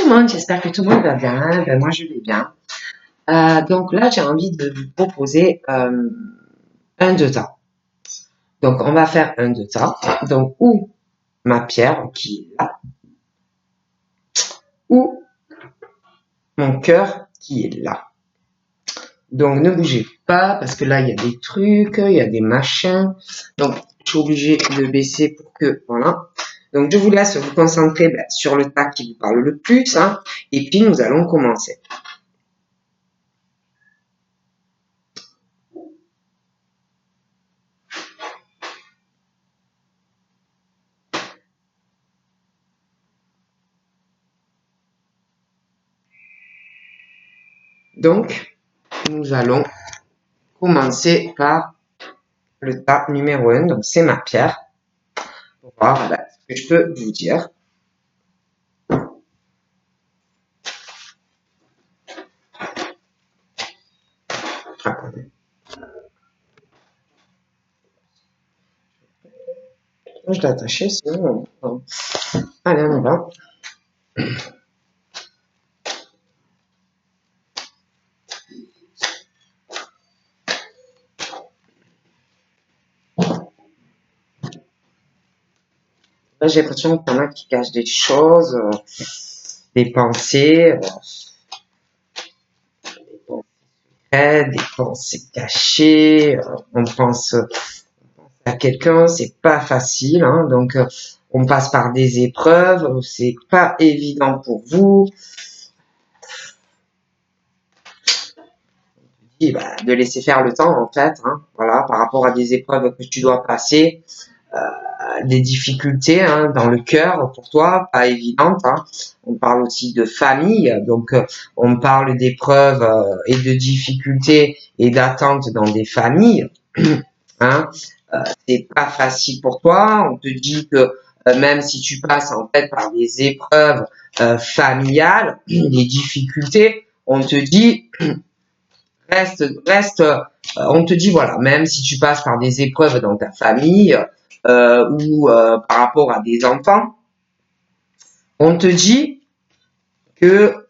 tout le monde, j'espère que tout le monde va bien. Ben, moi, je vais bien. Donc là, j'ai envie de vous proposer un de tas. Donc, on va faire un de tas. Donc, ou ma pierre qui est là, ou mon cœur qui est là. Donc, ne bougez pas parce que là, il y a des trucs, il y a des machins. Donc, je suis obligé de baisser pour que, voilà. Donc, je vous laisse vous concentrer sur le tas qui vous parle le plus. Hein, et puis, nous allons commencer. Donc, nous allons commencer par le tas numéro 1. Donc, c'est ma pierre. Pour voir ce que je peux vous dire. Attendez. Je l'ai attaché, sinon... Bon. Allez, on y va. Là, j'ai l'impression qu'il y en a qui cachent des choses, des pensées des pensées cachées. On pense à quelqu'un, c'est pas facile, hein, donc on passe par des épreuves, c'est pas évident pour vous. De laisser faire le temps, en fait, hein, voilà, par rapport à des épreuves que tu dois passer, des difficultés hein, dans le cœur pour toi, pas évidentes. Hein. On parle aussi de famille, donc on parle d'épreuves et de difficultés et d'attentes dans des familles. Hein. C'est pas facile pour toi. On te dit que même si tu passes en fait par des épreuves familiales, des difficultés, on te dit reste, on te dit voilà, même si tu passes par des épreuves dans ta famille ou par rapport à des enfants, on te dit que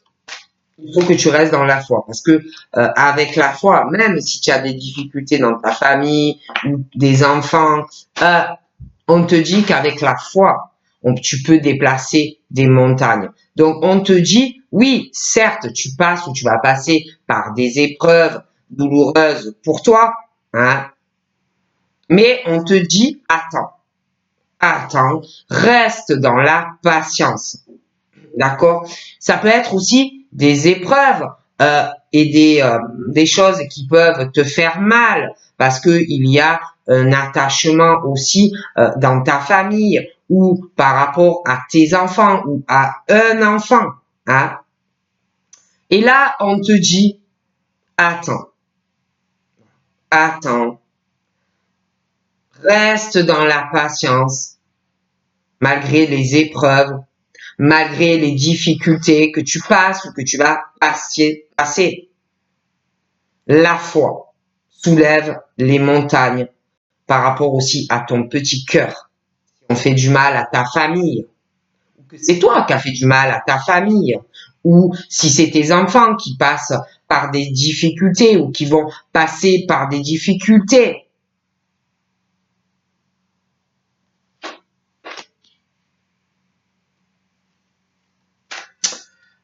il faut que tu restes dans la foi parce que avec la foi, même si tu as des difficultés dans ta famille ou des enfants, on te dit qu'avec la foi, tu peux déplacer des montagnes. Donc, on te dit, oui, certes, tu passes ou tu vas passer par des épreuves douloureuses pour toi, hein, mais on te dit, attends, reste dans la patience. D'accord? Ça peut être aussi des épreuves et des choses qui peuvent te faire mal parce que il y a un attachement aussi dans ta famille ou par rapport à tes enfants ou à un enfant. Hein? Et là, on te dit, attends, reste dans la patience malgré les épreuves, malgré les difficultés que tu passes ou que tu vas passer. La foi soulève les montagnes par rapport aussi à ton petit cœur. Si on fait du mal à ta famille, ou que c'est toi qui as fait du mal à ta famille, ou si c'est tes enfants qui passent par des difficultés ou qui vont passer par des difficultés,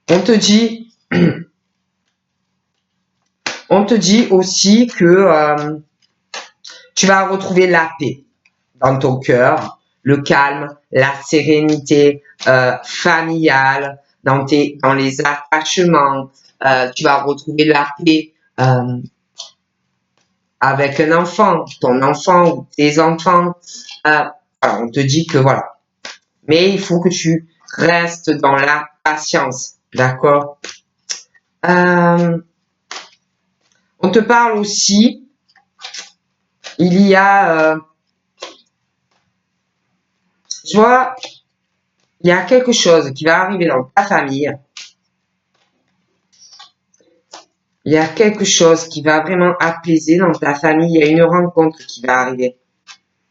on te dit aussi que tu vas retrouver la paix dans ton cœur, le calme, la sérénité familiale, dans les attachements. Tu vas retrouver la paix avec un enfant, ton enfant ou tes enfants. On te dit que voilà. Mais il faut que tu restes dans la patience, d'accord? On te parle aussi, il y a, tu vois, il y a quelque chose qui va arriver dans ta famille. Il y a quelque chose qui va vraiment apaiser dans ta famille. Il y a une rencontre qui va arriver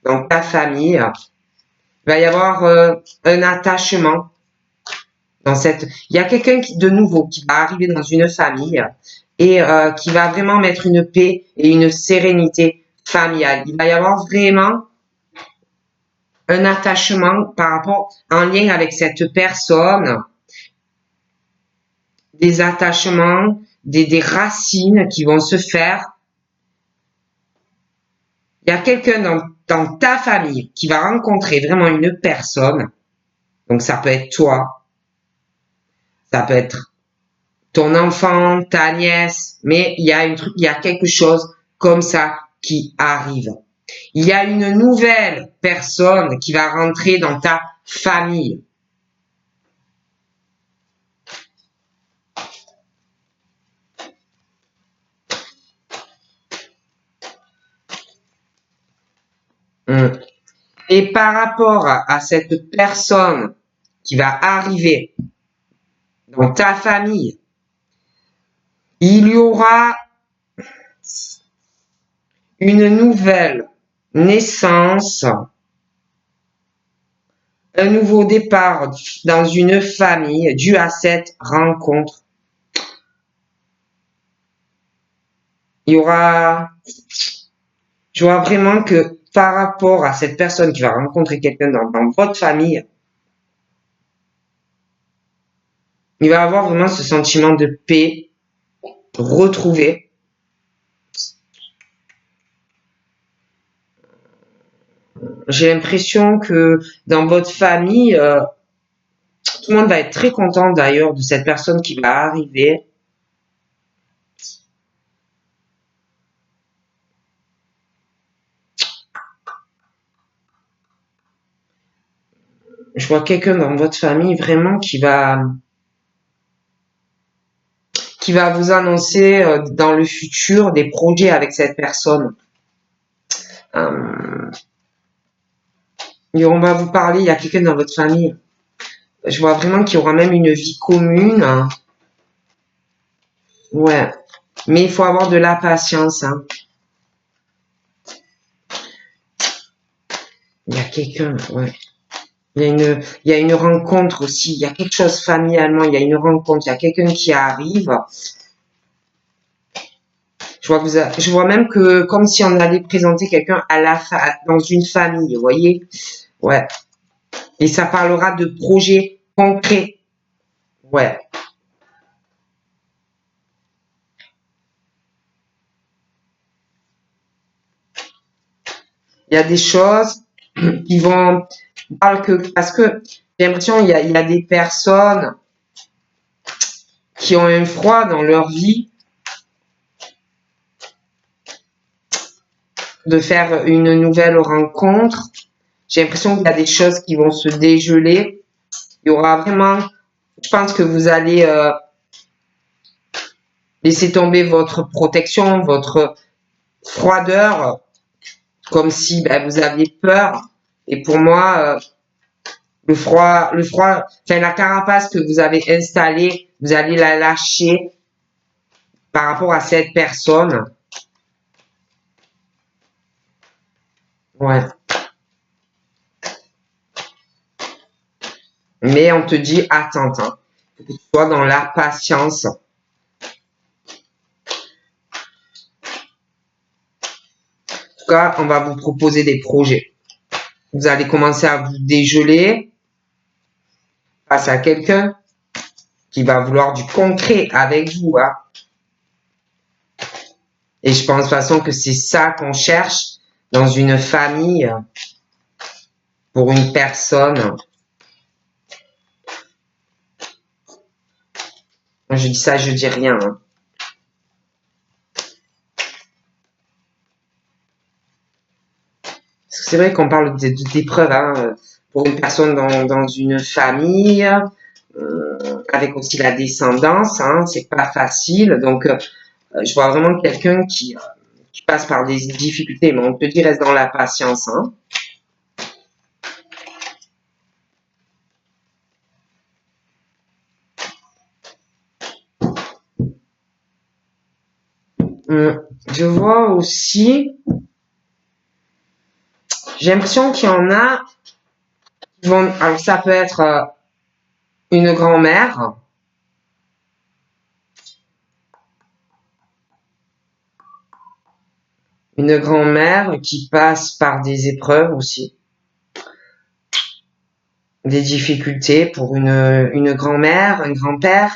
dans ta famille. Il va y avoir un attachement Il y a quelqu'un de nouveau qui va arriver dans une famille et qui va vraiment mettre une paix et une sérénité familiale. Il va y avoir vraiment un attachement par rapport, en lien avec cette personne, des attachements, des racines qui vont se faire. Il y a quelqu'un dans ta famille qui va rencontrer vraiment une personne. Donc ça peut être toi, ça peut être ton enfant, ta nièce, mais il y a quelque chose comme ça qui arrive. Il y a une nouvelle personne qui va rentrer dans ta famille. Et par rapport à cette personne qui va arriver dans ta famille, il y aura une nouvelle naissance, un nouveau départ dans une famille dû à cette rencontre. Il y aura, je vois vraiment que par rapport à cette personne qui va rencontrer quelqu'un dans votre famille, il va avoir vraiment ce sentiment de paix retrouvé. J'ai l'impression que dans votre famille, tout le monde va être très content d'ailleurs de cette personne qui va arriver. Je vois quelqu'un dans votre famille vraiment qui va vous annoncer dans le futur des projets avec cette personne. Et on va vous parler, il y a quelqu'un dans votre famille. Je vois vraiment qu'il y aura même une vie commune. Ouais. Mais il faut avoir de la patience. Hein. Il y a quelqu'un, ouais. Il y a une rencontre aussi. Il y a quelque chose familialement. Il y a une rencontre. Il y a quelqu'un qui arrive. Je vois même que comme si on allait présenter quelqu'un dans une famille, vous voyez? Ouais. Et ça parlera de projets concrets. Ouais. Il y a des choses qui vont parce que j'ai l'impression il y a des personnes qui ont un froid dans leur vie de faire une nouvelle rencontre. J'ai l'impression qu'il y a des choses qui vont se dégeler. Il y aura vraiment, je pense que vous allez laisser tomber votre protection, votre froideur, comme si vous aviez peur. Et pour moi, le froid, enfin la carapace que vous avez installée, vous allez la lâcher par rapport à cette personne. Ouais. Mais on te dit, attends, hein, faut que tu sois dans la patience. En tout cas, on va vous proposer des projets. Vous allez commencer à vous dégeler face à quelqu'un qui va vouloir du concret avec vous. Hein. Et je pense de toute façon que c'est ça qu'on cherche dans une famille pour une personne. Quand je dis ça, je dis rien. Hein. Parce que c'est vrai qu'on parle d'épreuves hein, pour une personne dans une famille, avec aussi la descendance, hein, c'est pas facile. Donc, je vois vraiment quelqu'un qui passe par des difficultés, mais on te dit reste dans la patience. Hein. Je vois aussi, j'ai l'impression qu'il y en a qui vont, alors ça peut être une grand-mère qui passe par des épreuves aussi, des difficultés pour une grand-mère, un grand-père,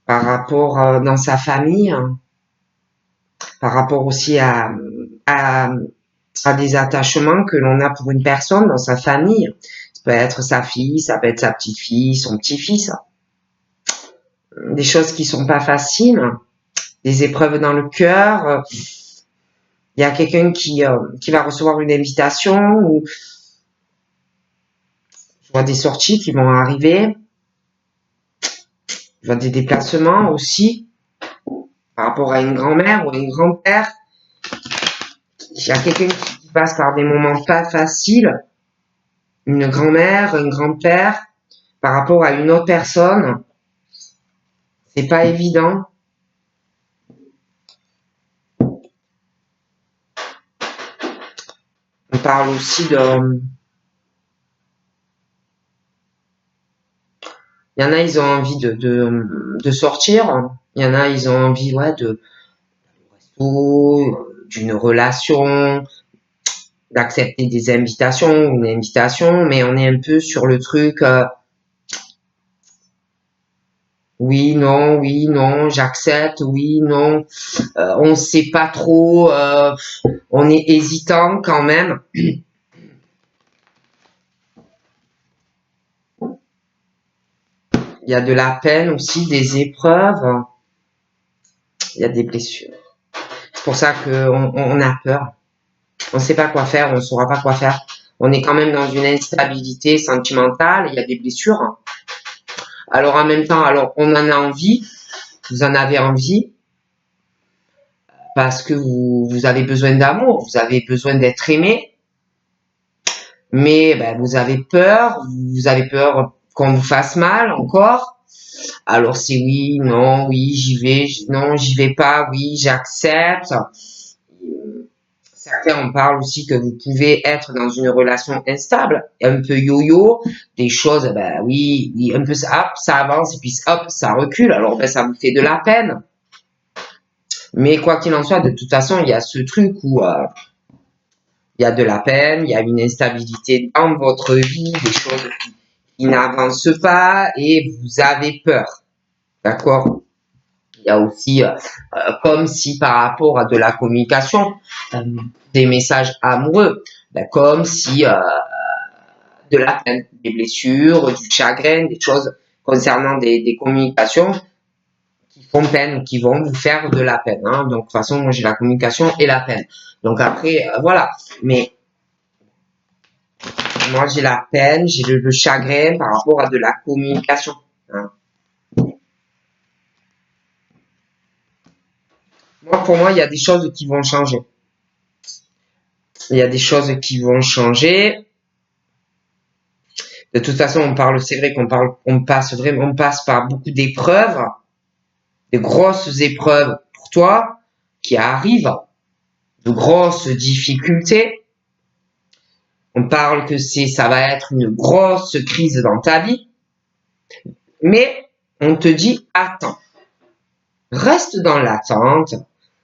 par rapport dans sa famille, par rapport aussi à des attachements que l'on a pour une personne dans sa famille. Ça peut être sa fille, ça peut être sa petite-fille, son petit-fils. Des choses qui sont pas faciles, des épreuves dans le cœur. Il y a quelqu'un qui va recevoir une invitation ou je vois des sorties qui vont arriver. Je vois des déplacements aussi par rapport à une grand-mère ou un grand-père. Il y a quelqu'un qui passe par des moments pas faciles. Une grand-mère, un grand-père par rapport à une autre personne. C'est pas évident. On parle aussi de... Il y en a, ils ont envie de sortir. Il y en a, ils ont envie d'une relation, d'accepter des invitations, une invitation, mais on est un peu sur le truc oui, non, j'accepte, oui, non, on sait pas trop, on est hésitant quand même. Il y a de la peine aussi, des épreuves, il y a des blessures. C'est pour ça qu'on a peur. On ne sait pas quoi faire, on ne saura pas quoi faire. On est quand même dans une instabilité sentimentale, il y a des blessures. Alors en même temps, alors on en a envie, vous en avez envie, parce que vous avez besoin d'amour, vous avez besoin d'être aimé, mais vous avez peur qu'on vous fasse mal encore. Alors c'est oui, non, oui, j'y vais, non, j'y vais pas, oui, j'accepte. Certains en parlent aussi que vous pouvez être dans une relation instable, un peu yo-yo, des choses, oui, un peu hop, ça avance et puis hop, ça recule. Alors ça vous fait de la peine. Mais quoi qu'il en soit, de toute façon, il y a ce truc où il y a de la peine, il y a une instabilité dans votre vie, des choses qui n'avancent pas et vous avez peur. D'accord? Il y a aussi, comme si par rapport à de la communication, des messages amoureux, comme si de la peine, des blessures, du chagrin, des choses concernant des communications qui font peine ou qui vont vous faire de la peine. Hein. Donc, de toute façon, moi, j'ai la communication et la peine. Donc, après, voilà. Mais moi, j'ai la peine, j'ai le chagrin par rapport à de la communication. Hein. Pour moi, il y a des choses qui vont changer. Il y a des choses qui vont changer. De toute façon, c'est vrai on passe par beaucoup d'épreuves, de grosses épreuves pour toi qui arrivent, de grosses difficultés. On parle que ça va être une grosse crise dans ta vie, mais on te dit attends, reste dans l'attente,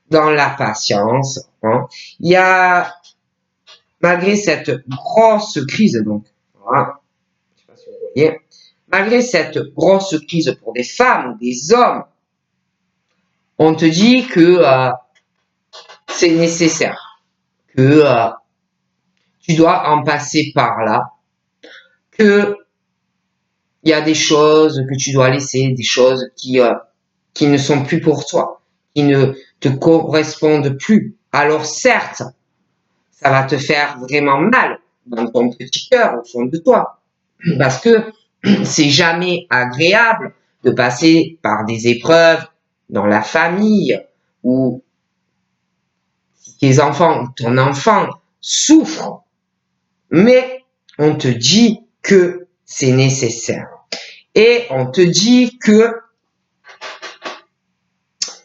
dans la patience. Hein. Il y a malgré cette grosse crise, donc voilà, je sais pas si vous voyez, malgré cette grosse crise pour des femmes ou des hommes, on te dit que c'est nécessaire, que tu dois en passer par là, que il y a des choses que tu dois laisser, des choses qui ne sont plus pour toi, qui ne te correspondent plus. Alors certes, ça va te faire vraiment mal dans ton petit cœur, au fond de toi, parce que c'est jamais agréable de passer par des épreuves dans la famille où tes enfants ou ton enfant souffrent, mais on te dit que c'est nécessaire. Et on te dit que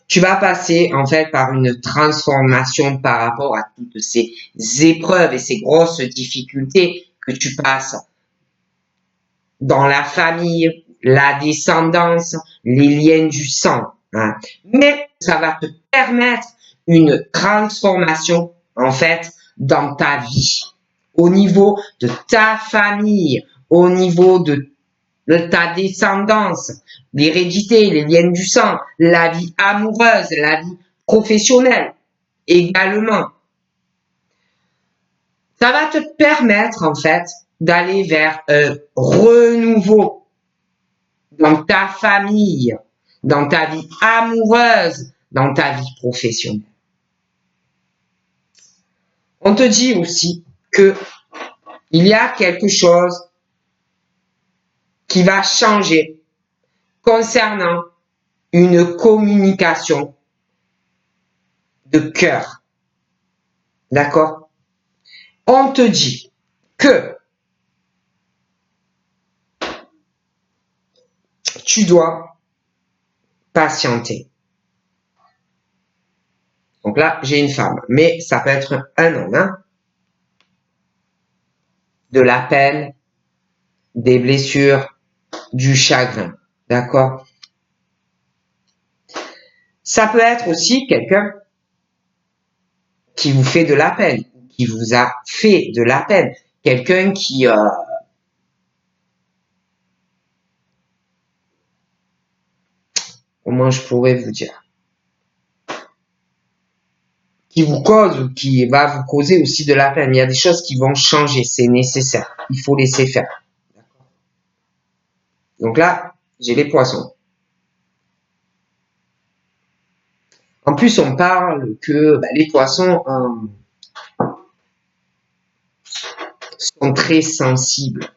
tu vas passer en fait par une transformation par rapport à toutes ces épreuves et ces grosses difficultés que tu passes dans la famille, la descendance, les liens du sang. Hein. Mais ça va te permettre une transformation, en fait, dans ta vie. Au niveau de ta famille, au niveau de ta descendance, l'hérédité, les liens du sang, la vie amoureuse, la vie professionnelle également. Ça va te permettre, en fait, d'aller vers un renouveau dans ta famille, dans ta vie amoureuse, dans ta vie professionnelle. On te dit aussi que il y a quelque chose qui va changer concernant une communication de cœur. D'accord? On te dit que tu dois patienter. Donc là, j'ai une femme, mais ça peut être un homme. Hein? De la peine, des blessures, du chagrin. D'accord? Ça peut être aussi quelqu'un qui vous fait de la peine, qui vous a fait de la peine. Quelqu'un qui... comment je pourrais vous dire? Qui vous cause ou qui va vous causer aussi de la peine. Il y a des choses qui vont changer, c'est nécessaire. Il faut laisser faire. Donc là, j'ai les poissons. En plus, on parle que les poissons sont très sensibles.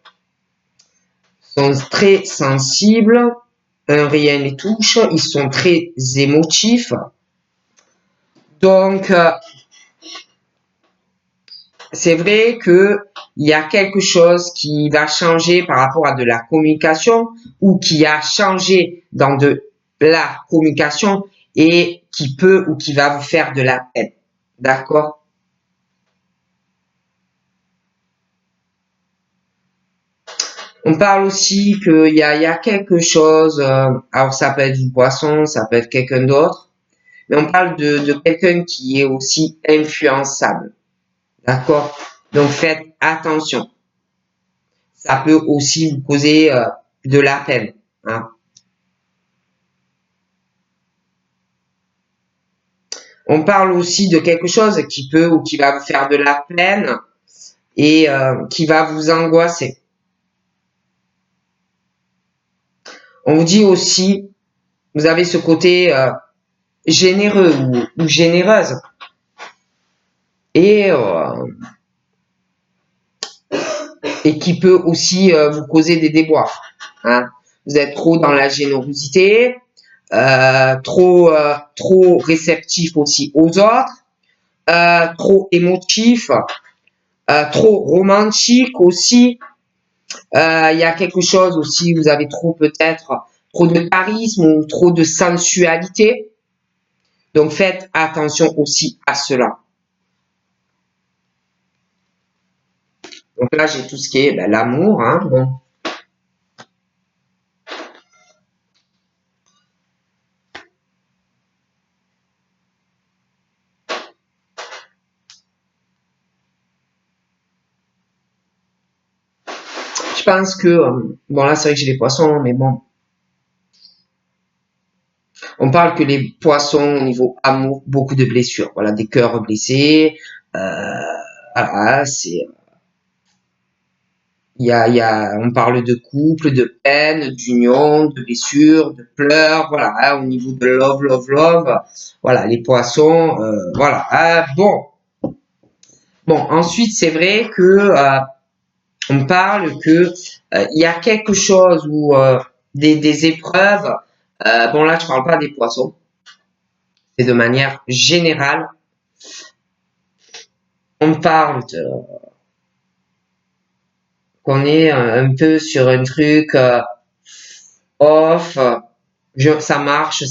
Sont très sensibles, rien les touche, ils sont très émotifs. Donc, c'est vrai que il y a quelque chose qui va changer par rapport à de la communication ou qui a changé dans de la communication et qui peut ou qui va vous faire de la peine. D'accord? On parle aussi qu'il y a quelque chose, alors ça peut être du poisson, ça peut être quelqu'un d'autre, mais on parle de quelqu'un qui est aussi influençable. D'accord? Donc faites attention. Ça peut aussi vous causer de la peine. Hein? On parle aussi de quelque chose qui peut ou qui va vous faire de la peine et qui va vous angoisser. On vous dit aussi, vous avez ce côté généreux ou généreuse. Et qui peut aussi vous causer des déboires. Hein. Vous êtes trop dans la générosité, trop réceptif aussi aux autres, trop émotif, trop romantique aussi. Il y a quelque chose aussi, vous avez trop peut-être trop de charisme ou trop de sensualité. Donc faites attention aussi à cela. Donc là, j'ai tout ce qui est l'amour. Hein, bon. Je pense que, bon là c'est vrai que j'ai les poissons, mais bon. On parle que les poissons au niveau amour, beaucoup de blessures. Voilà, des cœurs blessés. Voilà, c'est... on parle de couple, de peine, d'union, de blessures, de pleurs, voilà, hein, au niveau de love, love, love, voilà, les poissons, voilà, hein, bon. Bon, ensuite, c'est vrai que on parle que il y a quelque chose où des épreuves, bon là, je parle pas des poissons, c'est de manière générale. On parle de qu'on est un peu sur un truc off, ça marche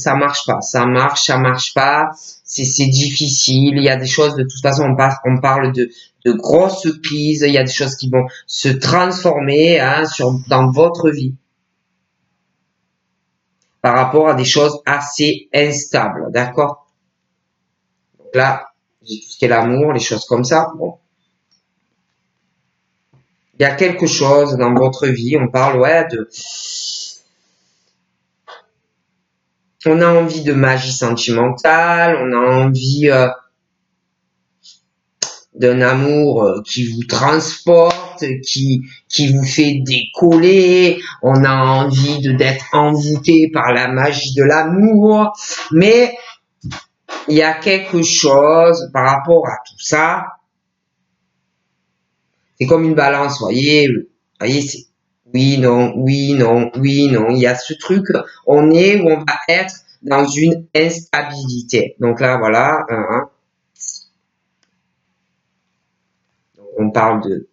pas, ça marche pas, c'est difficile, il y a des choses de toute façon, on parle de de grosses crises, il y a des choses qui vont se transformer hein, dans votre vie par rapport à des choses assez instables, d'accord? Donc là, j'ai tout ce qui est l'amour, les choses comme ça. Bon. Il y a quelque chose dans votre vie, on parle ouais on a envie de magie sentimentale, on a envie d'un amour qui vous transporte, qui vous fait décoller, on a envie d'être envoûté par la magie de l'amour, mais il y a quelque chose par rapport à tout ça, c'est comme une balance, voyez, c'est oui, non, oui, non, oui, non, il y a ce truc, on est où on va être dans une instabilité. Donc là, voilà, on parle de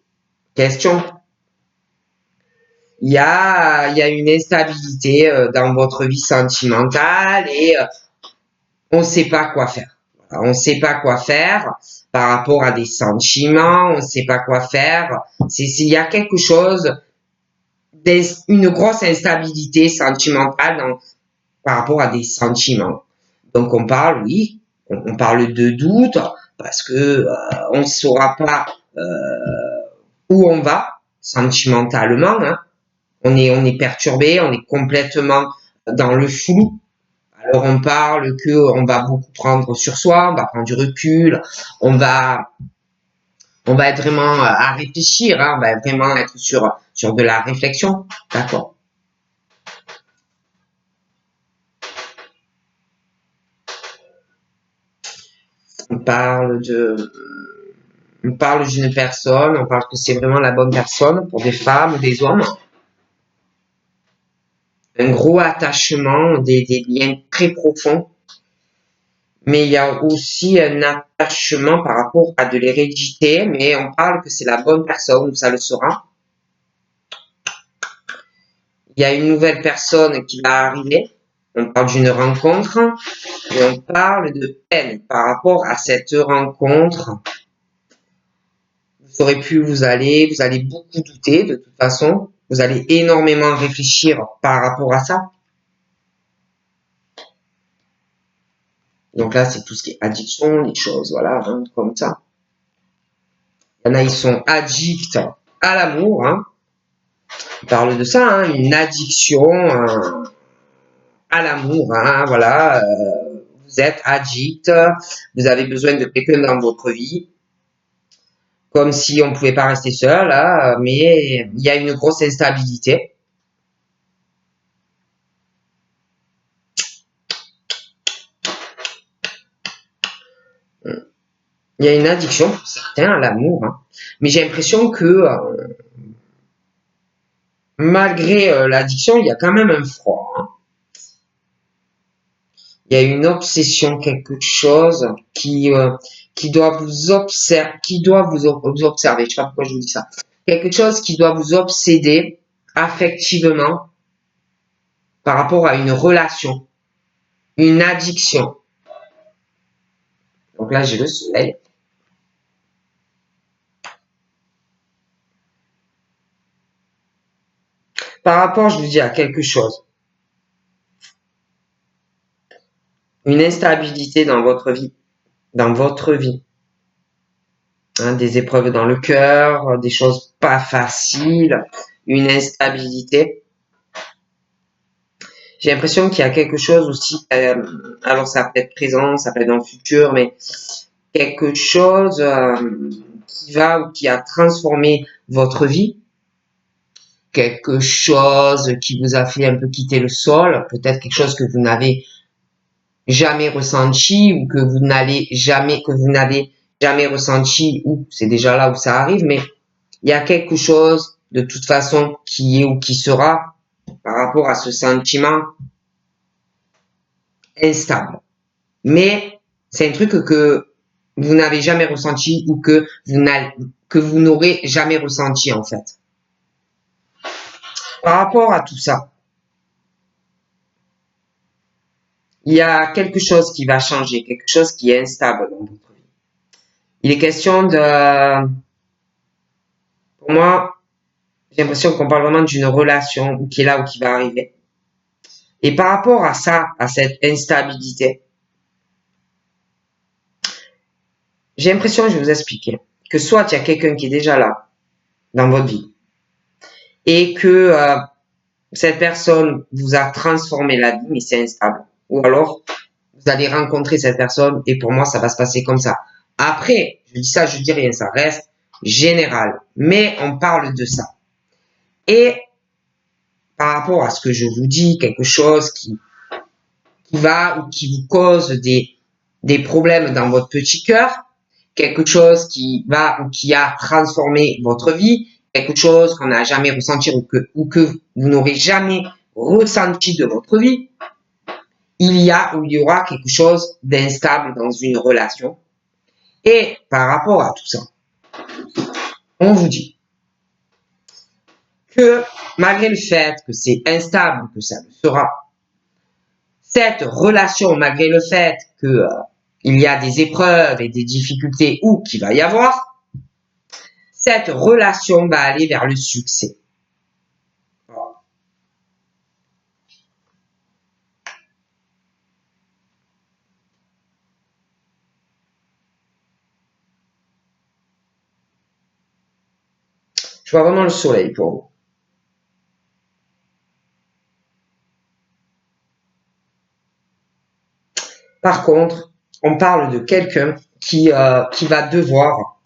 question. Il y a une instabilité dans votre vie sentimentale et on ne sait pas quoi faire. Voilà, on ne sait pas quoi faire par rapport à des sentiments, on ne sait pas quoi faire. Il y a quelque chose, une grosse instabilité sentimentale par rapport à des sentiments. Donc on parle, oui, on parle de doute parce que on ne saura pas où on va sentimentalement. Hein. On est perturbé, on est complètement dans le flou. Alors on parle que on va beaucoup prendre sur soi, on va prendre du recul, on va être vraiment à réfléchir, hein, on va vraiment être sur de la réflexion, d'accord. On parle d'une personne, on parle que c'est vraiment la bonne personne pour des femmes ou des hommes. Un gros attachement, des liens très profonds. Mais il y a aussi un attachement par rapport à de l'hérédité, mais on parle que c'est la bonne personne, ça le sera. Il y a une nouvelle personne qui va arriver. On parle d'une rencontre et on parle de peine par rapport à cette rencontre. Vous saurez plus où vous allez beaucoup douter de toute façon. Vous allez énormément réfléchir par rapport à ça. Donc là, c'est tout ce qui est addiction, les choses, voilà, hein, comme ça. Il y en a, ils sont addicts à l'amour. Hein. On parle de ça, hein, une addiction à l'amour. Hein, voilà, vous êtes addict, vous avez besoin de quelqu'un dans votre vie. Comme si on ne pouvait pas rester seul, hein, mais il y a une grosse instabilité. Il y a une addiction pour certains à l'amour, hein. Mais j'ai l'impression que malgré l'addiction, il y a quand même un froid. Hein. Il y a une obsession, quelque chose qui doit vous observer, vous observer. Je sais pas pourquoi je vous dis ça. Quelque chose qui doit vous obséder affectivement par rapport à une relation, une addiction. Donc là, j'ai le soleil. Par rapport, je vous dis, à quelque chose, une instabilité dans votre vie, hein, des épreuves dans le cœur, des choses pas faciles, une instabilité. J'ai l'impression qu'il y a quelque chose aussi, alors ça peut être présent, ça peut être dans le futur, mais quelque chose qui a transformé votre vie, quelque chose qui vous a fait un peu quitter le sol, peut-être quelque chose que vous n'avez jamais ressenti ou que vous n'avez jamais ressenti ou c'est déjà là où ça arrive, mais il y a quelque chose de toute façon qui est ou qui sera par rapport à ce sentiment instable. Mais c'est un truc que vous n'avez jamais ressenti ou que vous n'aurez jamais ressenti en fait. Par rapport à tout ça, il y a quelque chose qui va changer, quelque chose qui est instable dans votre vie. Il est question de... Pour moi, j'ai l'impression qu'on parle vraiment d'une relation qui est là ou qui va arriver. Et par rapport à ça, à cette instabilité, j'ai l'impression, je vais vous expliquer, que soit il y a quelqu'un qui est déjà là dans votre vie et que cette personne vous a transformé la vie, mais c'est instable. Ou alors, vous allez rencontrer cette personne et pour moi, ça va se passer comme ça. Après, je dis ça, je dis rien, ça reste général. Mais on parle de ça. Et par rapport à ce que je vous dis, quelque chose qui va ou qui vous cause des problèmes dans votre petit cœur, quelque chose qui va ou qui a transformé votre vie, quelque chose qu'on n'a jamais ressenti ou que vous n'aurez jamais ressenti de votre vie, il y a ou il y aura quelque chose d'instable dans une relation. Et par rapport à tout ça, on vous dit que malgré le fait que c'est instable, que ça le sera, cette relation, malgré le fait que il y a des épreuves et des difficultés ou qu'il va y avoir, cette relation va aller vers le succès. Je vois vraiment le soleil pour vous. Par contre, on parle de quelqu'un qui va devoir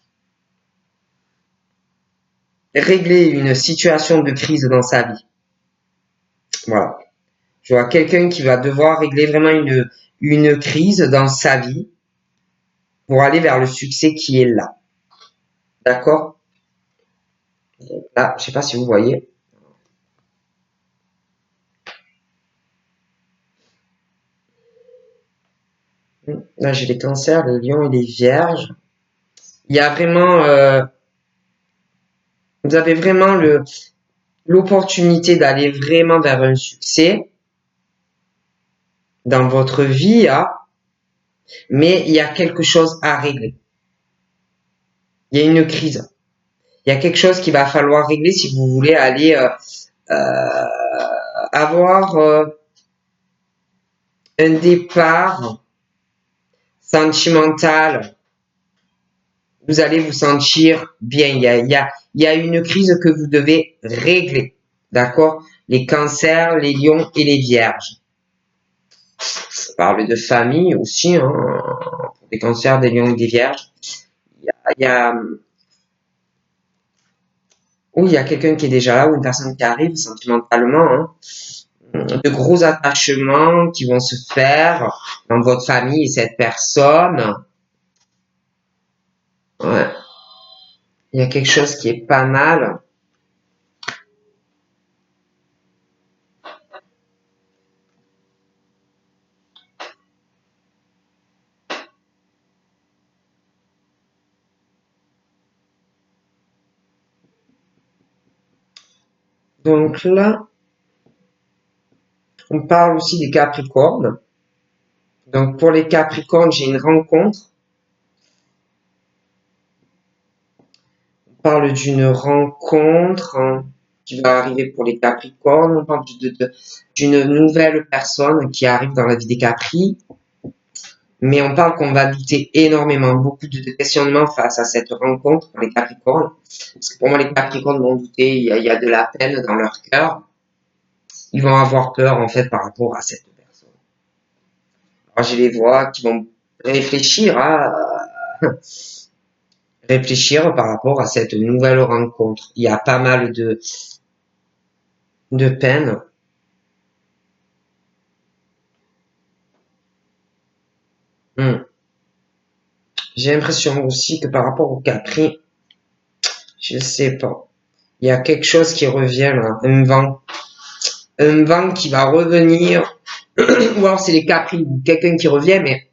régler une situation de crise dans sa vie. Voilà. Je vois quelqu'un qui va devoir régler vraiment une crise dans sa vie pour aller vers le succès qui est là. D'accord? Là, je sais pas si vous voyez. Là, j'ai les cancers, les lions et les vierges. Il y a vraiment, vous avez vraiment l'opportunité d'aller vraiment vers un succès dans votre vie, hein, mais il y a quelque chose à régler. Il y a une crise. Il y a quelque chose qu'il va falloir régler si vous voulez aller avoir un départ sentimental. Vous allez vous sentir bien. Il y a une crise que vous devez régler. D'accord? Les cancers, les lions et les vierges. On parle de famille aussi, hein, pour les cancers, des lions et des vierges. Il y a, oui, il y a quelqu'un qui est déjà là ou une personne qui arrive sentimentalement, hein, de gros attachements qui vont se faire dans votre famille et cette personne. Ouais. Il y a quelque chose qui est pas mal. Donc là, on parle aussi des Capricornes. Donc pour les Capricornes, j'ai une rencontre. On parle d'une rencontre, hein, qui va arriver pour les Capricornes. On parle d'une nouvelle personne qui arrive dans la vie des Capri. Mais on parle qu'on va douter énormément, beaucoup de questionnements face à cette rencontre pour les Capricornes. Parce que pour moi, les Capricornes vont douter, il y a de la peine dans leur cœur. Ils vont avoir peur, en fait, par rapport à cette personne. Alors, je les vois qui vont réfléchir réfléchir par rapport à cette nouvelle rencontre. Il y a pas mal de peine. J'ai l'impression aussi que par rapport au Capri, je sais pas. Il y a quelque chose qui revient là, un vent qui va revenir, ou alors c'est les Capri, ou quelqu'un qui revient, mais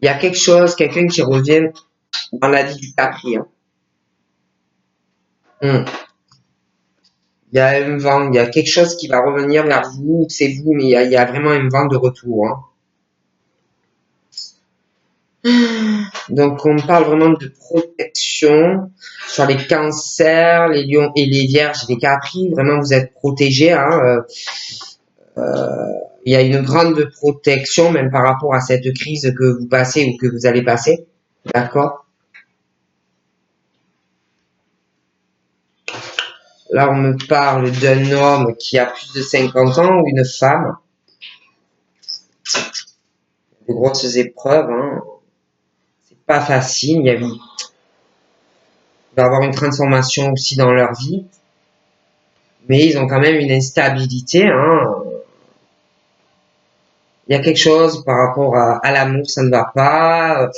il y a quelque chose, quelqu'un qui revient dans la vie du Capri. Hein. Il y a un vent, il y a quelque chose qui va revenir vers vous, c'est vous, mais il y a vraiment un vent de retour. Hein. Donc, on parle vraiment de protection sur les cancers, les lions et les vierges et les capris. Vraiment, vous êtes protégés. Hein. Il y a une grande protection, même par rapport à cette crise que vous passez ou que vous allez passer. D'accord? Là, on me parle d'un homme qui a plus de 50 ans ou une femme. De grosses épreuves. Hein. C'est pas facile. Il va y avoir une transformation aussi dans leur vie. Mais ils ont quand même une instabilité. Hein. Il y a quelque chose par rapport à l'amour, ça ne va pas.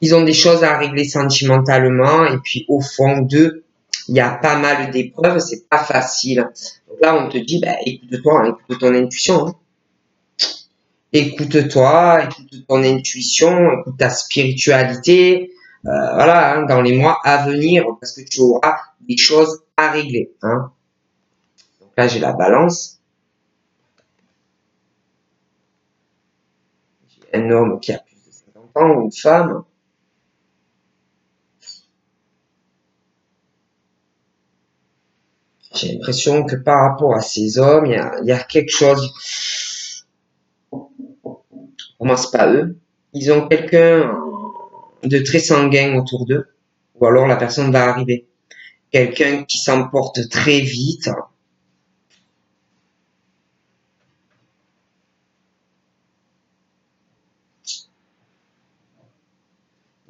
Ils ont des choses à régler sentimentalement. Et puis, au fond d'eux, il y a pas mal d'épreuves. C'est pas facile. Donc là, on te dit, bah, écoute-toi, hein, écoute ton intuition. Hein. Écoute-toi, écoute ton intuition, écoute ta spiritualité. Voilà, hein, dans les mois à venir, parce que tu auras des choses à régler. Hein. Donc là, j'ai la balance. J'ai un homme qui a plus de 50 ans, ou une femme. J'ai l'impression que par rapport à ces hommes, il y a quelque chose. Pour moi, c'est pas eux. Ils ont quelqu'un de très sanguin autour d'eux. Ou alors la personne va arriver. Quelqu'un qui s'emporte très vite.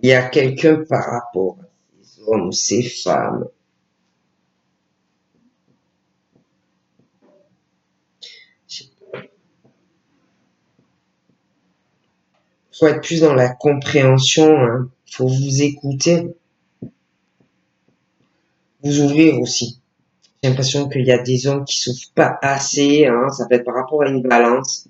Il y a quelqu'un par rapport à ces hommes ou ces femmes. Faut être plus dans la compréhension. Hein. Faut vous écouter. Vous ouvrir aussi. J'ai l'impression qu'il y a des hommes qui s'ouvrent pas assez. Hein. Ça peut être par rapport à une balance.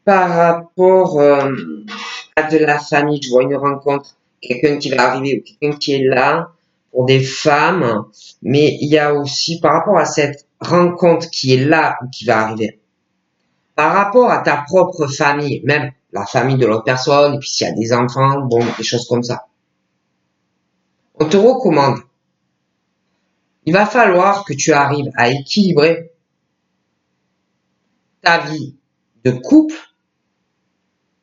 Par rapport à de la famille, je vois une rencontre, quelqu'un qui va arriver ou quelqu'un qui est là pour des femmes, mais il y a aussi par rapport à cette rencontre qui est là ou qui va arriver, par rapport à ta propre famille, même la famille de l'autre personne, et puis s'il y a des enfants, bon, des choses comme ça. On te recommande, il va falloir que tu arrives à équilibrer ta vie de couple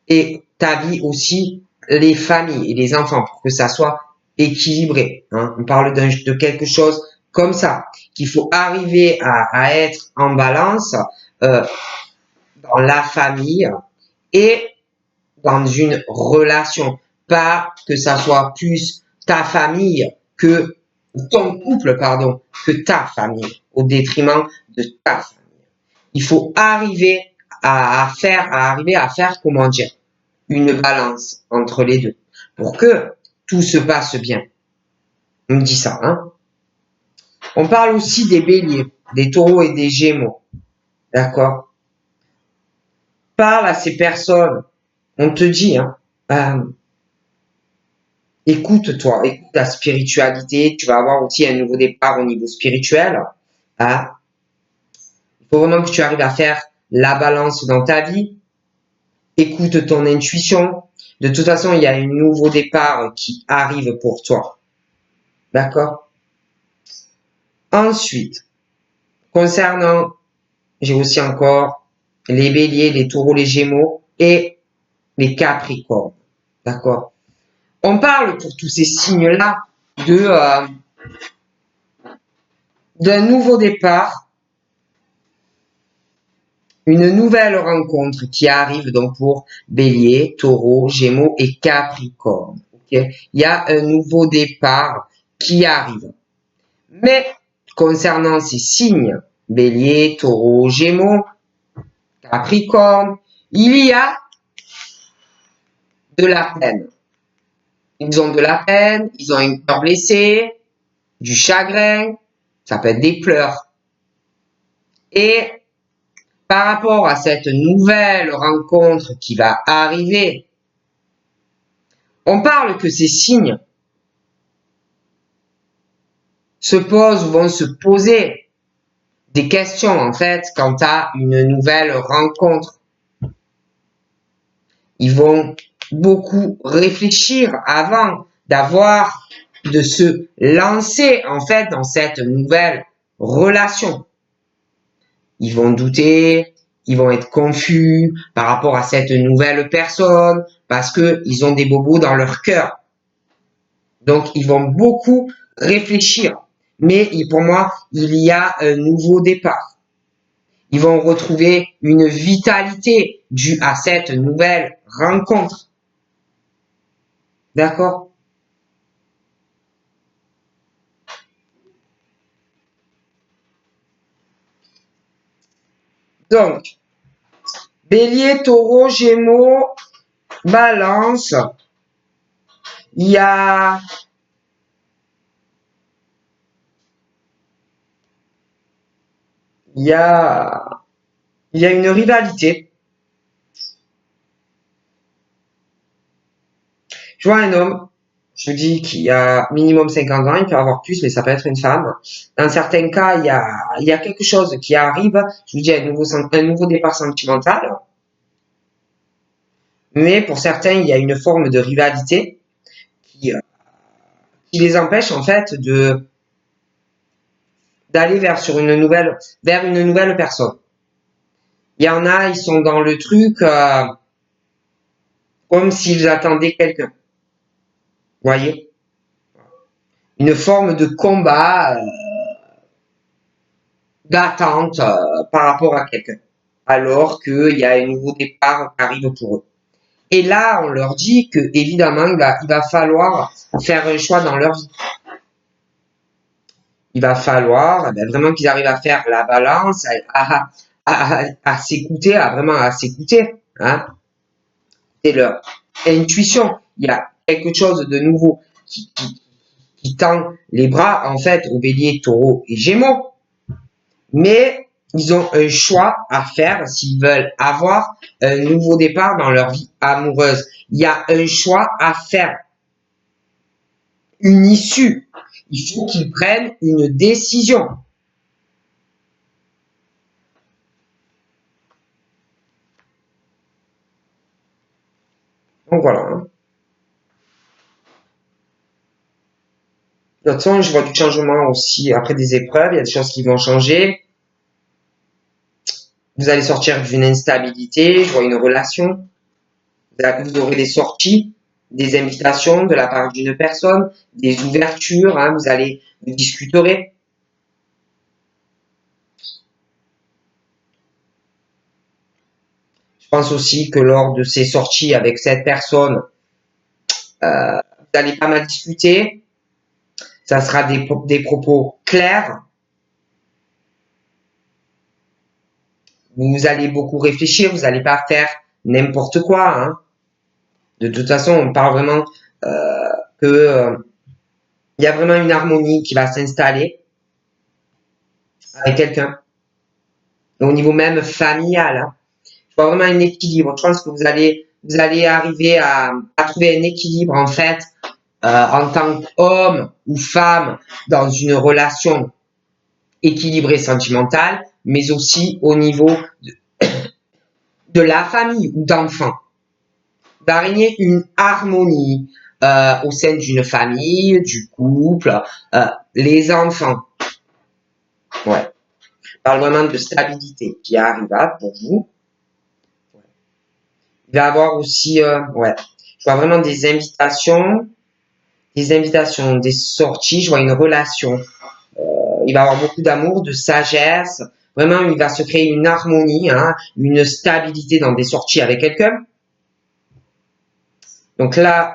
et ta vie aussi, les familles et les enfants, pour que ça soit équilibré. Hein. On parle de quelque chose comme ça, qu'il faut arriver à être en balance dans la famille et dans une relation. Pas que ça soit plus ta famille que ton couple, pardon, que ta famille, au détriment de ta famille. Il faut arriver arriver à faire, comment dire, une balance entre les deux pour que tout se passe bien. On me dit ça, hein. On parle aussi des béliers, des taureaux et des gémeaux. D'accord? Parle à ces personnes. On te dit, hein, écoute-toi, écoute ta spiritualité. Tu vas avoir aussi un nouveau départ au niveau spirituel. Hein. Il faut vraiment que tu arrives à faire la balance dans ta vie. Écoute ton intuition. De toute façon, il y a un nouveau départ qui arrive pour toi. D'accord? Ensuite, concernant, j'ai aussi encore les béliers, les taureaux, les gémeaux et les capricornes. D'accord? On parle pour tous ces signes-là d'un nouveau départ, une nouvelle rencontre qui arrive donc pour bélier, taureau, gémeaux et capricorne. Okay? Il y a un nouveau départ qui arrive. Mais concernant ces signes, bélier, taureau, gémeaux, capricorne, il y a de la peine. Ils ont de la peine, ils ont un cœur blessé, du chagrin, ça peut être des pleurs. Et par rapport à cette nouvelle rencontre qui va arriver, on parle que ces signes se posent ou vont se poser des questions, en fait, quant à une nouvelle rencontre. Ils vont beaucoup réfléchir avant de se lancer, en fait, dans cette nouvelle relation. Ils vont douter, ils vont être confus par rapport à cette nouvelle personne parce que ils ont des bobos dans leur cœur. Donc, ils vont beaucoup réfléchir. Mais pour moi, il y a un nouveau départ. Ils vont retrouver une vitalité due à cette nouvelle rencontre. D'accord? Donc, Bélier, Taureau, Gémeaux, Balance, il y a il y a il y a une rivalité. Je vois un homme, je vous dis qu'il a minimum 50 ans, il peut avoir plus, mais ça peut être une femme. Dans certains cas, il y a quelque chose qui arrive, je vous dis un nouveau départ sentimental, mais pour certains, il y a une forme de rivalité qui, euh, qui les empêche en fait de d'aller vers une nouvelle personne. Il y en a, ils sont dans le truc comme s'ils attendaient quelqu'un. Vous voyez? Une forme de combat, d'attente par rapport à quelqu'un. Alors qu'il y a un nouveau départ qui arrive pour eux. Et là, on leur dit que évidemment, il va falloir faire un choix dans leur vie. Il va falloir vraiment qu'ils arrivent à faire la balance, à s'écouter, à s'écouter. Hein. C'est leur intuition. Il y a quelque chose de nouveau qui tend les bras, en fait, au bélier, taureau et gémeaux. Mais ils ont un choix à faire s'ils veulent avoir un nouveau départ dans leur vie amoureuse. Il y a un choix à faire, une issue. Il faut qu'ils prennent une décision. Donc voilà. Hein. De toute façon, je vois du changement aussi après des épreuves. Il y a des choses qui vont changer. Vous allez sortir d'une instabilité. Je vois une relation. Vous aurez des sorties, des invitations de la part d'une personne, des ouvertures. Hein, vous discuterez. Je pense aussi que lors de ces sorties avec cette personne, vous allez pas mal discuter. Ça sera des propos clairs. Vous allez beaucoup réfléchir. Vous n'allez pas faire n'importe quoi. Hein. De toute façon, on parle vraiment que il y a vraiment une harmonie qui va s'installer avec quelqu'un. Au niveau même familial. Hein. Je vois vraiment un équilibre. Je pense que vous allez arriver à trouver un équilibre en fait en tant qu'homme ou femme dans une relation équilibrée sentimentale, mais aussi au niveau de la famille ou d'enfants. D'arrêter une harmonie au sein d'une famille, du couple, les enfants. Ouais. Je parle vraiment de stabilité qui arrivera pour vous. Il va y avoir aussi, ouais, je vois vraiment des invitations, des sorties, je vois une relation. Il va y avoir beaucoup d'amour, de sagesse. Vraiment, il va se créer une harmonie, hein, une stabilité dans des sorties avec quelqu'un. Donc là,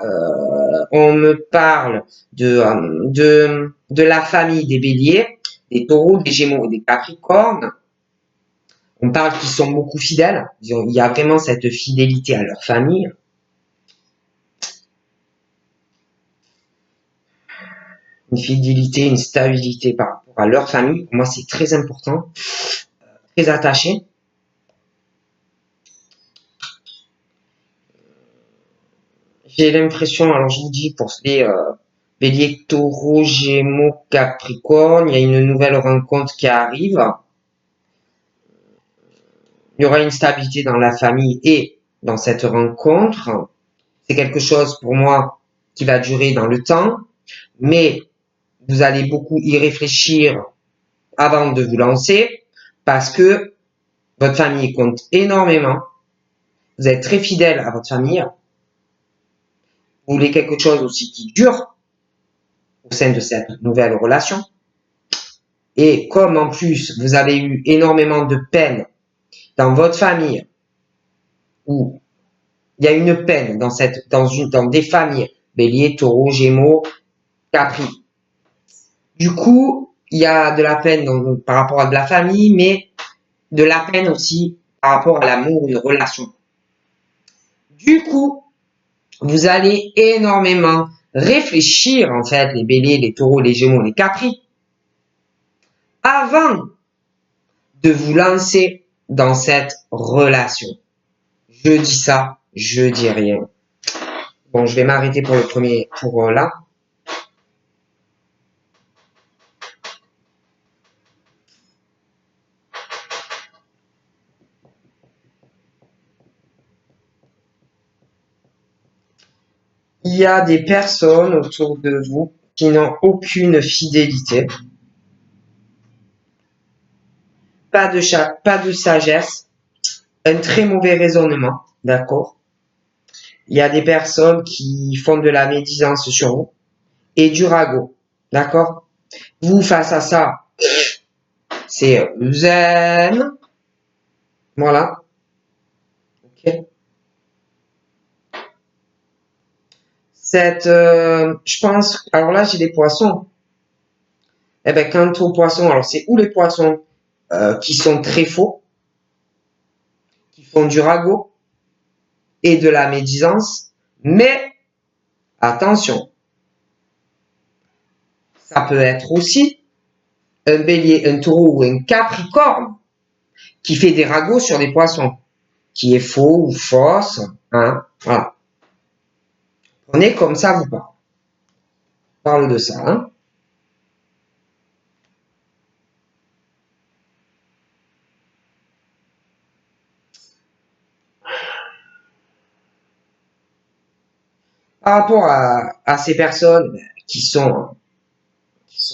on me parle de la famille des béliers, des taureaux, des gémeaux et des capricornes. On parle qu'ils sont beaucoup fidèles. Il y a vraiment cette fidélité à leur famille. Une fidélité, une stabilité par rapport à leur famille. Pour moi, c'est très important. Très attaché. J'ai l'impression, alors je vous dis, Bélier, Taureau, Gémeaux, Capricorne, il y a une nouvelle rencontre qui arrive. Il y aura une stabilité dans la famille et dans cette rencontre. C'est quelque chose pour moi qui va durer dans le temps, mais vous allez beaucoup y réfléchir avant de vous lancer parce que votre famille compte énormément. Vous êtes très fidèle à votre famille. Vous voulez quelque chose aussi qui dure au sein de cette nouvelle relation. Et comme en plus vous avez eu énormément de peine dans votre famille, ou il y a une peine dans des familles, Bélier, Taureau, Gémeaux, Capri. Du coup, il y a de la peine par rapport à de la famille, mais de la peine aussi par rapport à l'amour, une relation. Du coup, vous allez énormément réfléchir, en fait, les béliers, les taureaux, les gémeaux, les capris, avant de vous lancer dans cette relation. Je dis ça, je dis rien. Bon, je vais m'arrêter pour le premier, pour là. Il y a des personnes autour de vous qui n'ont aucune fidélité, pas de sagesse, un très mauvais raisonnement, d'accord? Il y a des personnes qui font de la médisance sur vous et du ragot, d'accord? Vous, face à ça, c'est zen, voilà, ok? Je pense, alors là, j'ai des poissons. Eh ben, quant aux poissons, alors c'est où les poissons qui sont très faux, qui font du ragot et de la médisance, mais attention, ça peut être aussi un bélier, un taureau ou un capricorne qui fait des ragots sur des poissons, qui est faux ou fausse, hein, voilà. Prenez comme ça vous parle. Parle de ça, hein. Par rapport à ces personnes qui sont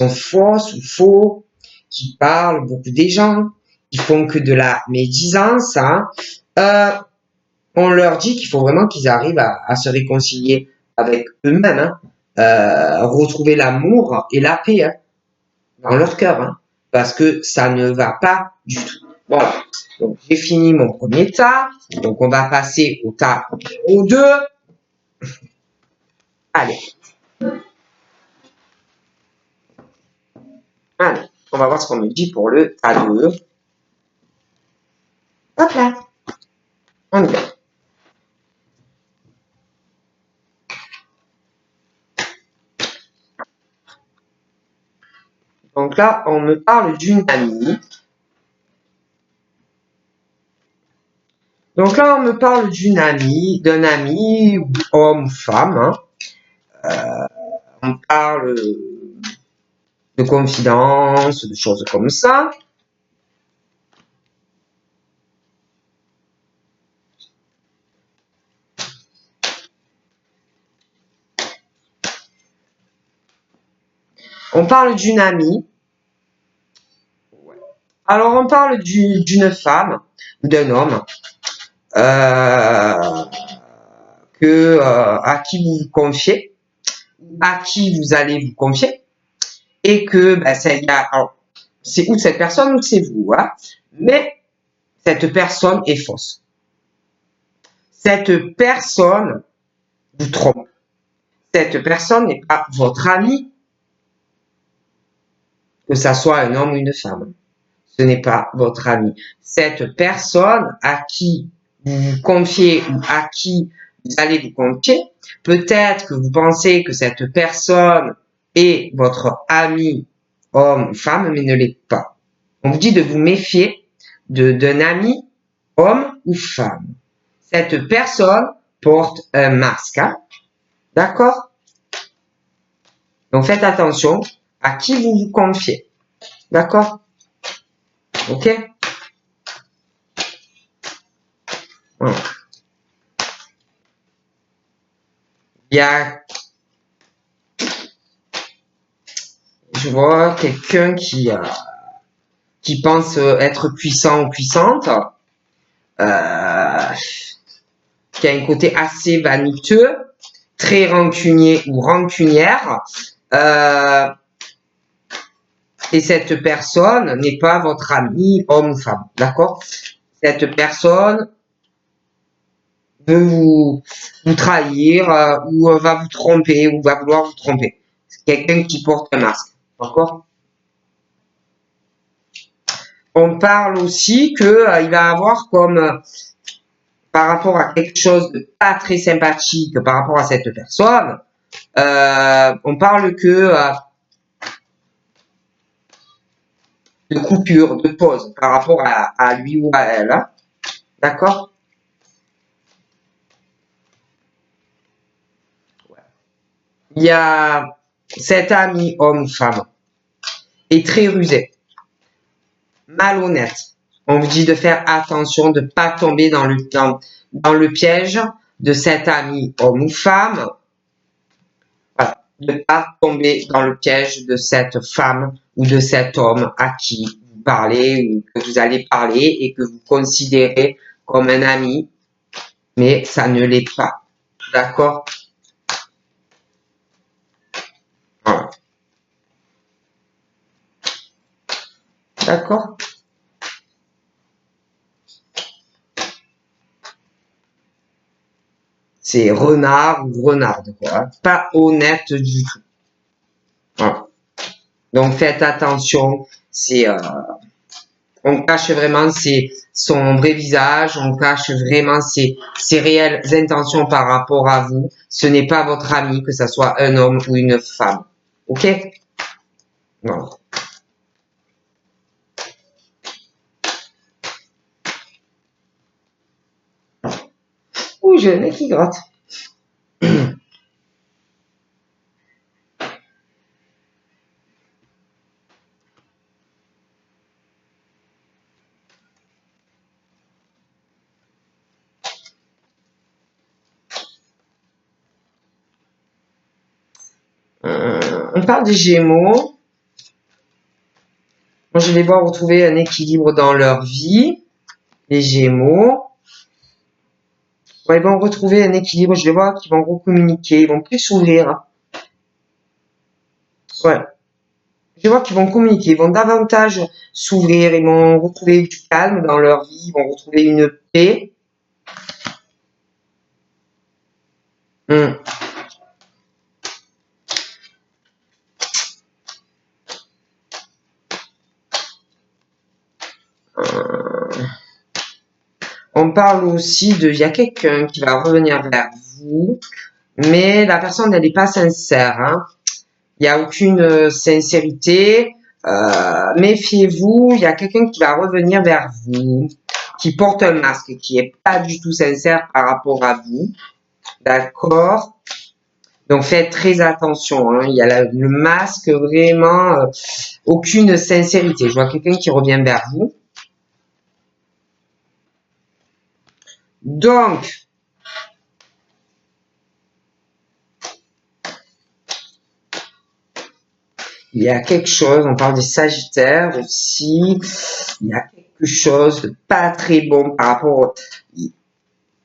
fausses ou faux, qui parlent beaucoup des gens, qui font que de la médisance, hein, on leur dit qu'il faut vraiment qu'ils arrivent à se réconcilier avec eux-mêmes, hein, retrouver l'amour et la paix, hein, dans leur cœur, hein, parce que ça ne va pas du tout. Voilà. Donc j'ai fini mon premier tas. Donc on va passer au tas numéro 2. Allez. Allez, on va voir ce qu'on me dit pour le tas 2. Hop là. On y va. Donc là, on me parle d'une amie. Donc là, on me parle d'une amie, d'un ami, homme ou femme, hein. On parle de confidences, de choses comme ça. On parle d'une amie. Alors, on parle d'une femme, d'un homme, à qui vous vous confiez, à qui vous allez vous confier, et que ben, c'est ou cette personne ou c'est vous, hein, mais cette personne est fausse. Cette personne vous trompe. Cette personne n'est pas votre ami, que ça soit un homme ou une femme. Ce n'est pas votre ami. Cette personne à qui vous vous confiez ou à qui vous allez vous confier, peut-être que vous pensez que cette personne est votre ami, homme ou femme, mais ne l'est pas. On vous dit de vous méfier d'un ami, homme ou femme. Cette personne porte un masque, hein? D'accord? Donc faites attention à qui vous vous confiez. D'accord? Ok? Voilà. Il y a, je vois quelqu'un qui pense être puissant ou puissante, qui a un côté assez vaniteux, très rancunier ou rancunière, et cette personne n'est pas votre ami, homme ou femme, d'accord? Cette personne veut vous trahir ou va vous tromper ou va vouloir vous tromper. C'est quelqu'un qui porte un masque, d'accord? On parle aussi que il va avoir comme par rapport à quelque chose de pas très sympathique par rapport à cette personne, on parle que de coupure, de pause par rapport à lui ou à elle, hein. D'accord? Il y a cet ami homme ou femme est très rusé, malhonnête. On vous dit de faire attention, de pas tomber dans le piège de cet ami homme ou femme. Voilà. De ne pas tomber dans le piège de cette femme ou de cet homme à qui vous parlez ou que vous allez parler et que vous considérez comme un ami, mais ça ne l'est pas. D'accord? Voilà. D'accord? C'est renard ou renarde, quoi. Pas honnête du tout. Voilà. Donc faites attention, on cache vraiment son vrai visage, on cache vraiment ses réelles intentions par rapport à vous. Ce n'est pas votre ami, que ce soit un homme ou une femme. Ok? Voilà. Ouh, j'ai le nez qui gratte. On parle des Gémeaux. Moi, je les vois retrouver un équilibre dans leur vie. Les Gémeaux. Ouais, ils vont retrouver un équilibre. Je les vois qu'ils vont recommuniquer. Ils vont plus s'ouvrir. Ouais. Je vois qu'ils vont communiquer. Ils vont davantage s'ouvrir. Ils vont retrouver du calme dans leur vie. Ils vont retrouver une paix. Hmm. On parle aussi il y a quelqu'un qui va revenir vers vous, mais la personne, elle n'est pas sincère, hein. Il n'y a aucune sincérité. Méfiez-vous, il y a quelqu'un qui va revenir vers vous, qui porte un masque, qui est pas du tout sincère par rapport à vous. D'accord? Donc faites très attention, hein. Il y a le masque, vraiment, aucune sincérité. Je vois quelqu'un qui revient vers vous. Donc, il y a quelque chose, on parle des Sagittaires aussi, il y a quelque chose de pas très bon par rapport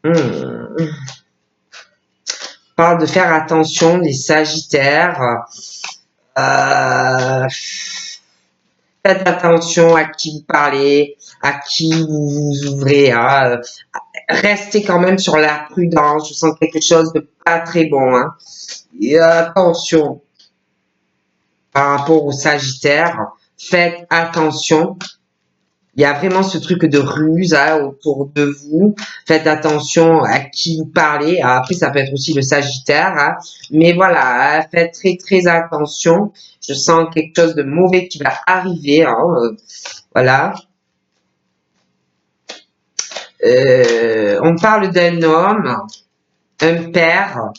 on parle de faire attention des Sagittaires. Euh, Faites attention à qui vous parlez, à qui vous vous ouvrez. Hein. Restez quand même sur la prudence. Je sens quelque chose de pas très bon. Hein. Et attention par rapport aux Sagittaires. Faites attention. Il y a vraiment ce truc de ruse hein, autour de vous. Faites attention à qui vous parlez. Après, ça peut être aussi le Sagittaire. Hein. Mais voilà, hein, faites très très attention. Je sens quelque chose de mauvais qui va arriver. Hein. Voilà. On parle d'un homme, un père,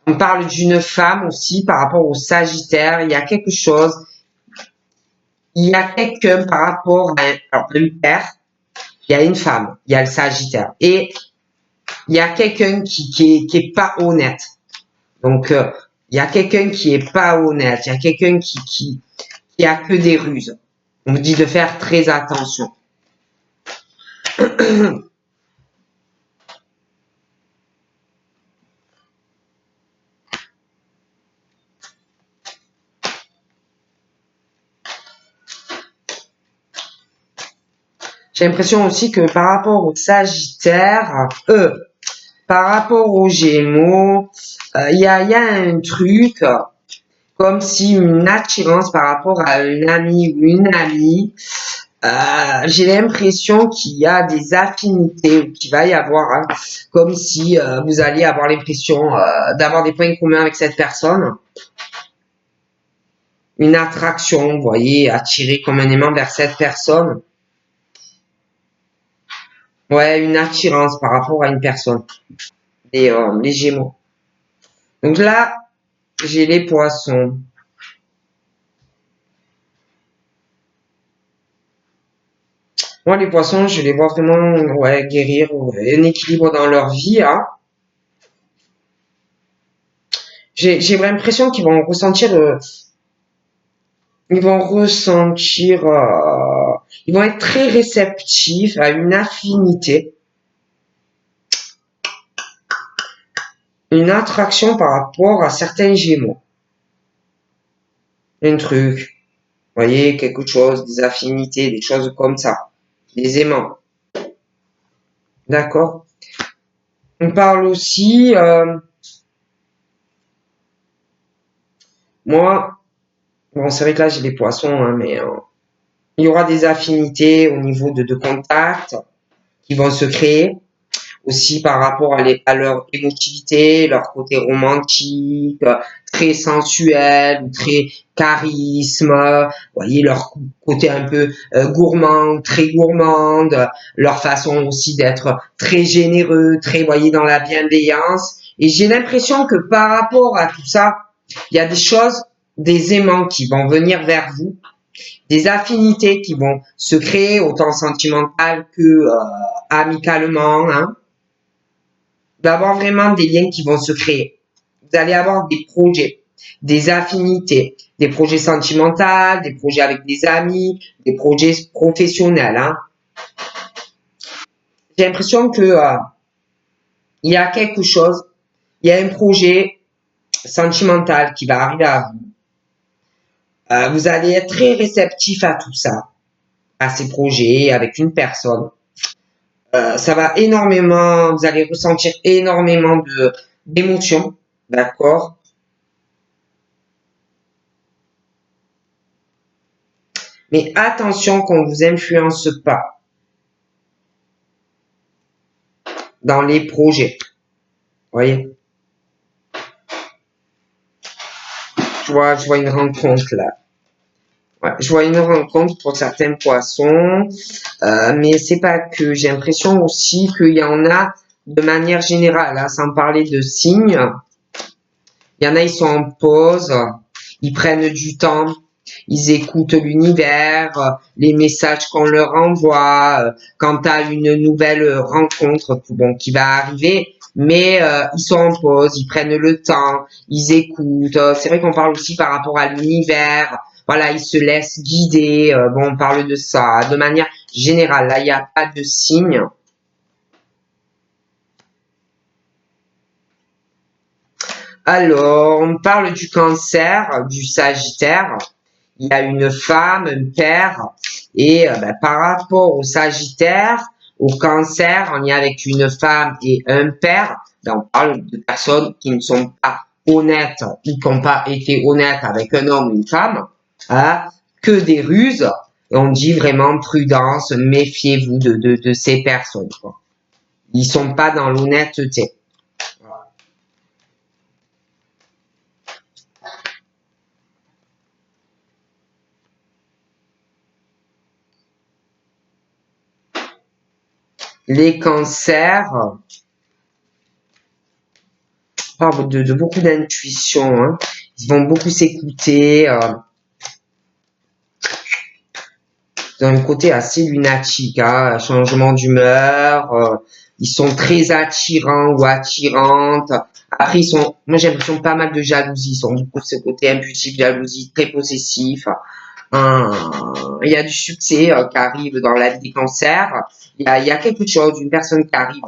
On parle d'une femme aussi par rapport au Sagittaire. Il y a quelque chose. Il y a quelqu'un par rapport à un père. Il y a une femme. Il y a le Sagittaire. Et il y a quelqu'un qui est pas honnête. Donc, il y a quelqu'un qui est pas honnête. Il y a quelqu'un qui a que des ruses. On vous dit de faire très attention. J'ai l'impression aussi que par rapport au Sagittaire, par rapport aux Gémeaux, il y a un truc comme si une attirance par rapport à une amie ou une amie. J'ai l'impression qu'il y a des affinités ou qu'il va y avoir, hein, comme si vous alliez avoir l'impression d'avoir des points communs avec cette personne. Une attraction, vous voyez, attiré comme un aimant vers cette personne. Ouais, une attirance par rapport à une personne. Les Gémeaux. Donc là, j'ai les Poissons. Moi, les Poissons, je les vois vraiment, ouais, guérir, ouais, un équilibre dans leur vie, hein. J'ai l'impression qu'ils vont ressentir, ils vont être très réceptifs à une affinité, une attraction par rapport à certains Gémeaux. Un truc, vous voyez, quelque chose, des affinités, des choses comme ça, des aimants. D'accord? On parle aussi, moi, bon, c'est vrai que là j'ai les Poissons, hein, mais il y aura des affinités au niveau de contact qui vont se créer. Aussi par rapport à leur émotivité, leur côté romantique, très sensuel, très charisme, vous voyez leur côté un peu gourmand, très gourmande, leur façon aussi d'être très généreux, très, voyez, dans la bienveillance. Et j'ai l'impression que par rapport à tout ça, il y a des choses, des aimants qui vont venir vers vous, des affinités qui vont se créer autant sentimentales que amicalement, hein, d'avoir vraiment des liens qui vont se créer. Vous allez avoir des projets, des affinités, des projets sentimentaux, des projets avec des amis, des projets professionnels, hein. J'ai l'impression que il y a quelque chose, il y a un projet sentimental qui va arriver à vous. Vous allez être très réceptif à tout ça, à ces projets, avec une personne. Ça va énormément, vous allez ressentir énormément d'émotions, d'accord? Mais attention qu'on vous influence pas dans les projets. Vous voyez? Je vois une rencontre là. Ouais, je vois une rencontre pour certains poissons, mais c'est pas que. J'ai l'impression aussi qu'il y en a de manière générale, hein, sans parler de signes. Il y en a, ils sont en pause, ils prennent du temps, ils écoutent l'univers, les messages qu'on leur envoie, quand tu as une nouvelle rencontre bon, qui va arriver, mais ils sont en pause, ils prennent le temps, ils écoutent. C'est vrai qu'on parle aussi par rapport à l'univers, voilà, ils se laissent guider, bon, on parle de ça de manière générale, là, il n'y a pas de signe. Alors, on parle du Cancer, du Sagittaire. Il y a une femme, un père, et par rapport au Sagittaire, au Cancer, on y est avec une femme et un père. Ben, on parle de personnes qui ne sont pas honnêtes ou qui n'ont pas été honnêtes avec un homme ou une femme, hein, que des ruses. Et on dit vraiment prudence, méfiez-vous de ces personnes, quoi. Ils sont pas dans l'honnêteté. Les cancers, parle de beaucoup d'intuition. Hein. Ils vont beaucoup s'écouter. Ils ont un côté assez lunatique, hein, changement d'humeur. Ils sont très attirants ou attirantes. Après, moi j'ai l'impression pas mal de jalousie. Ils sont beaucoup ce côté impulsif, jalousie, très possessif. Il y a du succès qui arrive dans la vie des cancers. Il y a quelque chose, une personne qui arrive.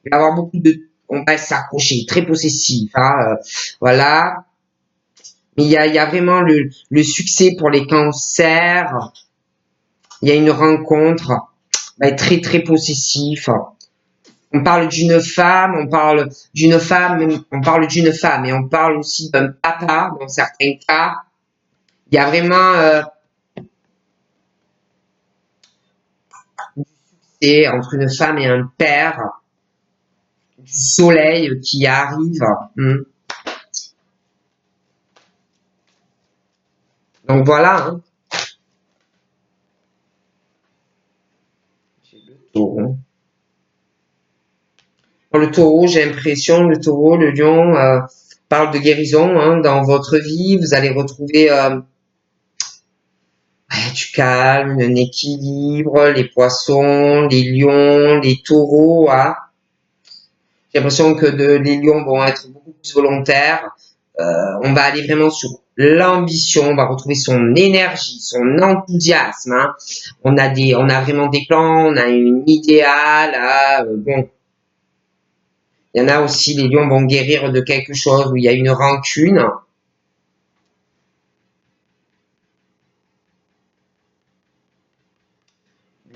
Il va avoir beaucoup de, on va s'accrocher, très possessif. Hein, voilà. Mais il y a vraiment le succès pour les cancers. Il y a une rencontre, va être très très possessif. On parle d'une femme, on parle d'une femme, on parle d'une femme et on parle aussi d'un papa dans certains cas. Il y a vraiment c'est entre une femme et un père, du soleil qui arrive. Donc voilà. Hein. J'ai le taureau. Pour le taureau, j'ai l'impression, le taureau, le lion parle de guérison hein, dans votre vie. Vous allez retrouver du calme, un équilibre, les poissons, les lions, les taureaux. Hein. J'ai l'impression que les lions vont être beaucoup plus volontaires. On va aller vraiment sur l'ambition, on va retrouver son énergie, son enthousiasme. Hein. On a vraiment des plans, on a une idéale. Bon, il y en a aussi, les lions vont guérir de quelque chose où il y a une rancune.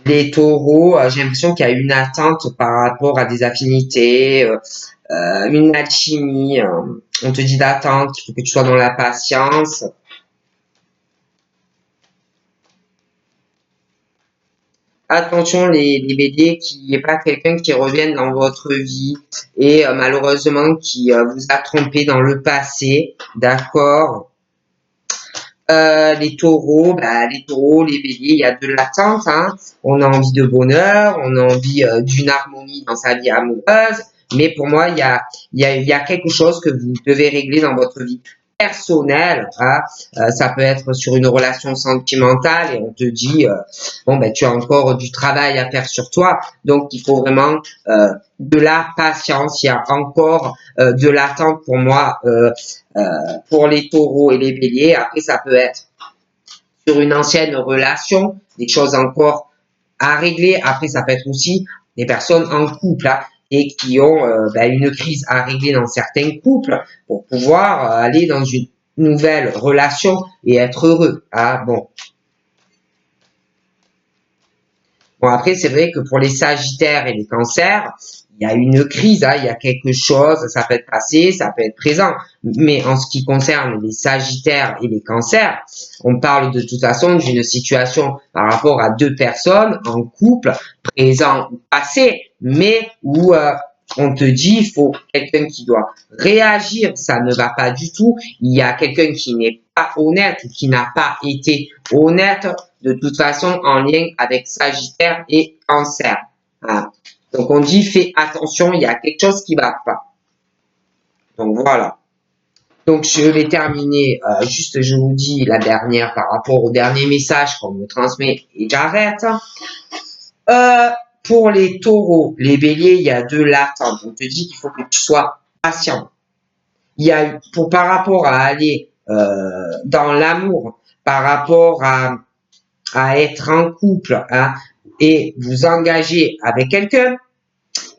Les taureaux, j'ai l'impression qu'il y a une attente par rapport à des affinités, une alchimie. On te dit d'attendre, il faut que tu sois dans la patience. Attention les béliers, qu'il n'y ait pas quelqu'un qui revienne dans votre vie et malheureusement qui vous a trompé dans le passé, d'accord. Les taureaux, les béliers, il y a de l'attente, hein. On a envie de bonheur, on a envie d'une harmonie dans sa vie amoureuse, mais pour moi, il y a quelque chose que vous devez régler dans votre vie personnelle. Hein. Ça peut être sur une relation sentimentale et on te dit, bon, ben, tu as encore du travail à faire sur toi, donc il faut vraiment de la patience, il y a encore de l'attente pour moi. Pour les taureaux et les béliers. Après, ça peut être sur une ancienne relation, des choses encore à régler. Après, ça peut être aussi des personnes en couple hein, et qui ont une crise à régler dans certains couples pour pouvoir aller dans une nouvelle relation et être heureux. Ah, bon. Bon, après, c'est vrai que pour les sagittaires et les cancers, il y a une crise, hein, il y a quelque chose, ça peut être passé, ça peut être présent. Mais en ce qui concerne les sagittaires et les cancers, on parle de toute façon d'une situation par rapport à deux personnes en couple, présent ou passé, mais où on te dit, il faut quelqu'un qui doit réagir, ça ne va pas du tout. Il y a quelqu'un qui n'est pas honnête ou qui n'a pas été honnête de toute façon en lien avec Sagittaire et Cancer. Voilà. Donc on dit fais attention, il y a quelque chose qui va pas. Donc voilà. Donc je vais terminer, juste je vous dis la dernière par rapport au dernier message qu'on me transmet et j'arrête. Pour les taureaux, les béliers, il y a de l'attente. On te dit qu'il faut que tu sois patient. Il y a par rapport à aller dans l'amour, par rapport à être en couple hein, et vous engager avec quelqu'un,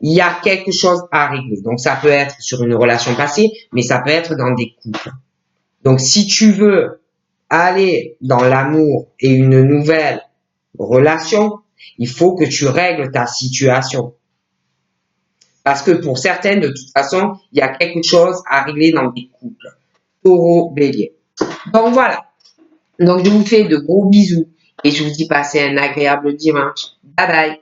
il y a quelque chose à régler. Donc ça peut être sur une relation passée, mais ça peut être dans des couples. Donc si tu veux aller dans l'amour et une nouvelle relation, il faut que tu règles ta situation. Parce que pour certaines, de toute façon, il y a quelque chose à régler dans des couples. Taureau, bélier. Donc voilà. Donc je vous fais de gros bisous et je vous dis passez un agréable dimanche. Bye bye.